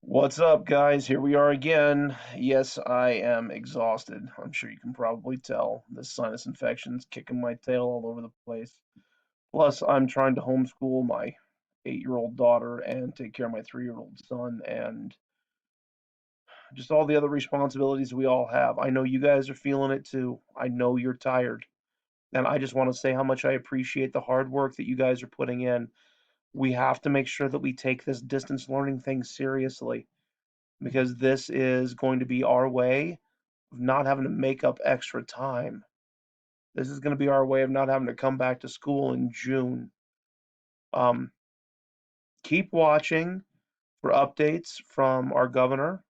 What's up, guys? Here we are again. Yes, I am exhausted. I'm sure you can probably tell. This sinus infection's kicking my tail all over the place. Plus, I'm trying to homeschool my 8-year-old daughter and take care of my 3-year-old son and just all the other responsibilities we all have. I know you guys are feeling it too. I know you're tired. And I just want to say how much I appreciate the hard work that you guys are putting in. We have to make sure that we take this distance learning thing seriously, because this is going to be our way of not having to make up extra time. This is going to be our way of not having to come back to school in June. Um, keep watching for updates from our governor.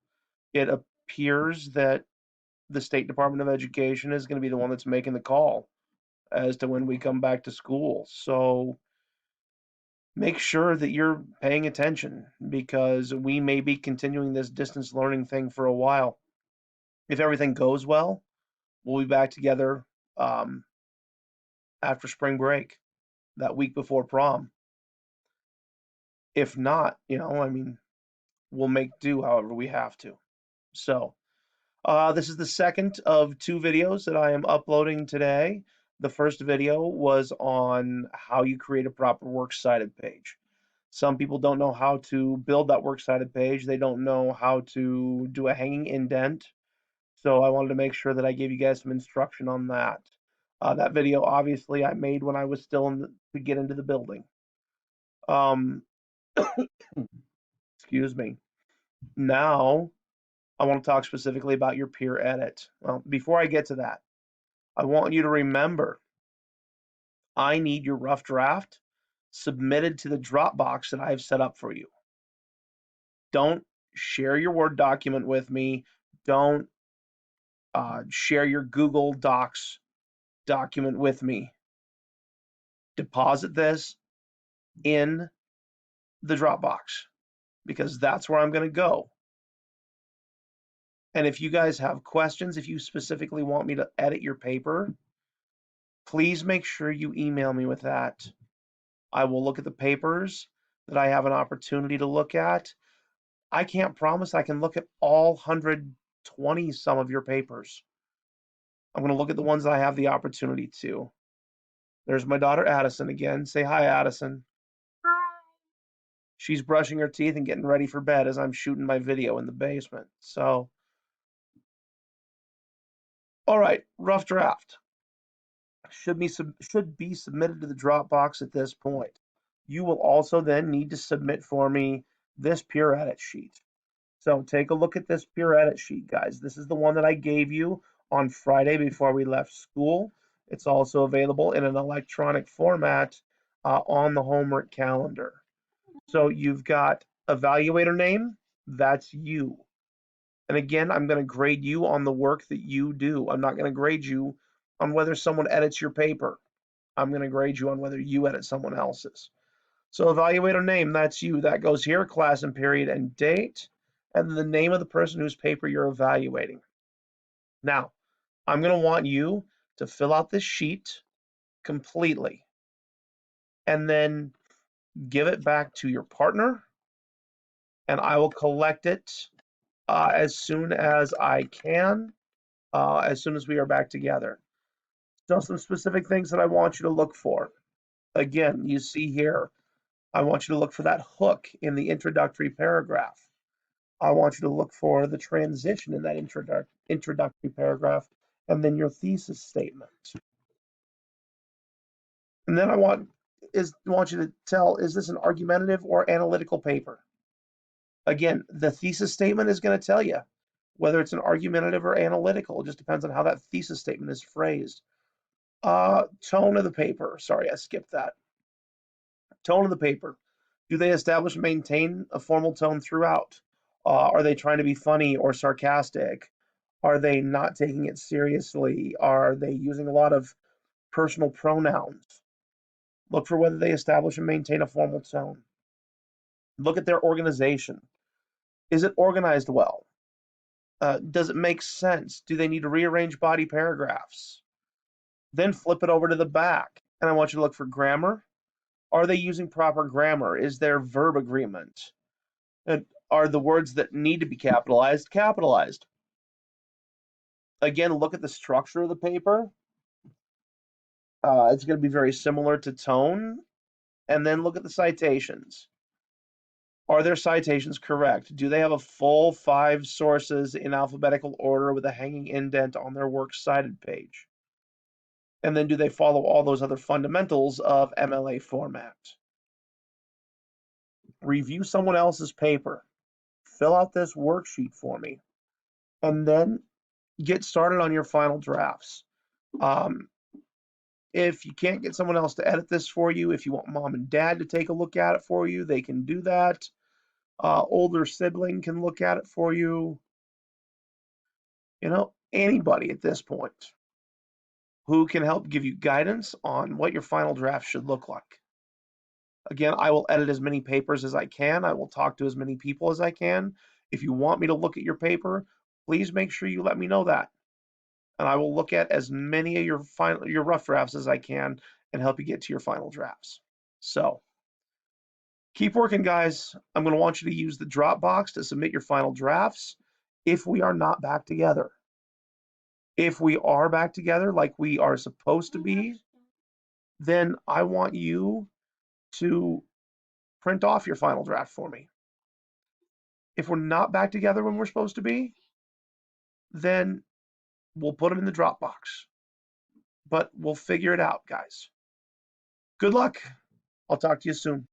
It appears that the State Department of Education is going to be the one that's making the call as to when we come back to school. So make sure that you're paying attention, because we may be continuing this distance learning thing for a while. If everything goes well, we'll be back together um, after spring break, that week before prom. If not, I mean, we'll make do however we have to. So, this is the second of two videos that I am uploading today. The first video was on how you create a proper works cited page. Some people don't know how to build that works cited page. They don't know how to do a hanging indent. So I wanted to make sure that I gave you guys some instruction on that. That video, obviously, I made when I was still to get into the building. Um, excuse me. Now, I want to talk specifically about your peer edit. Well, before I get to that, I want you to remember I need your rough draft submitted to the Dropbox that I have set up for you. Don't share your Word document with me. Don't share your Google Docs document with me. Deposit this in the Dropbox, because that's where I'm going to go. And if you guys have questions, if you specifically want me to edit your paper, please make sure you email me with that. I will look at the papers that I have an opportunity to look at. I can't promise I can look at all 120 some of your papers. I'm going to look at the ones that I have the opportunity to. There's my daughter Addison again. Say hi, Addison. She's brushing her teeth and getting ready for bed as I'm shooting my video in the basement. So, all right, rough draft should be submitted to the Dropbox at this point. You will also then need to submit for me this peer edit sheet. So take a look at this peer edit sheet, guys. This is the one that I gave you on Friday before we left school. It's also available in an electronic format on the homework calendar. So you've got evaluator name, that's you. And again, I'm going to grade you on the work that you do. I'm not going to grade you on whether someone edits your paper. I'm going to grade you on whether you edit someone else's. So evaluator name, that's you. That goes here, class and period and date, and then the name of the person whose paper you're evaluating. Now, I'm going to want you to fill out this sheet completely and then give it back to your partner, and I will collect it as soon as I can, as soon as we are back together. So some specific things that I want you to look for. Again, you see here, I want you to look for that hook in the introductory paragraph. I want you to look for the transition in that introductory paragraph, and then your thesis statement. And then I want you to tell, is this an argumentative or analytical paper? Again, the thesis statement is going to tell you whether it's an argumentative or analytical. It just depends on how that thesis statement is phrased. Tone of the paper. Sorry, I skipped that. Tone of the paper. Do they establish and maintain a formal tone throughout? Are they trying to be funny or sarcastic? Are they not taking it seriously? Are they using a lot of personal pronouns? Look for whether they establish and maintain a formal tone. Look at their organization. Is it organized well? Does it make sense? Do they need to rearrange body paragraphs? Then flip it over to the back. And I want you to look for grammar. Are they using proper grammar? Is there verb agreement? And are the words that need to be capitalized capitalized. Again, look at the structure of the paper. It's going to be very similar to tone. And then look at the citations. Are their citations correct? Do they have a full 5 sources in alphabetical order with a hanging indent on their works cited page? And then do they follow all those other fundamentals of MLA format? Review someone else's paper. Fill out this worksheet for me. And then get started on your final drafts. If you can't get someone else to edit this for you, if you want mom and dad to take a look at it for you, they can do that. Older sibling can look at it for you. You know, anybody at this point who can help give you guidance on what your final draft should look like. Again, I will edit as many papers as I can. I will talk to as many people as I can. If you want me to look at your paper, please make sure you let me know that. And I will look at as many of your rough drafts as I can and help you get to your final drafts. So keep working, guys. I'm going to want you to use the Dropbox to submit your final drafts if we are not back together. If we are back together like we are supposed to be, then I want you to print off your final draft for me. If we're not back together when we're supposed to be, then we'll put them in the Dropbox. But we'll figure it out, guys. Good luck. I'll talk to you soon.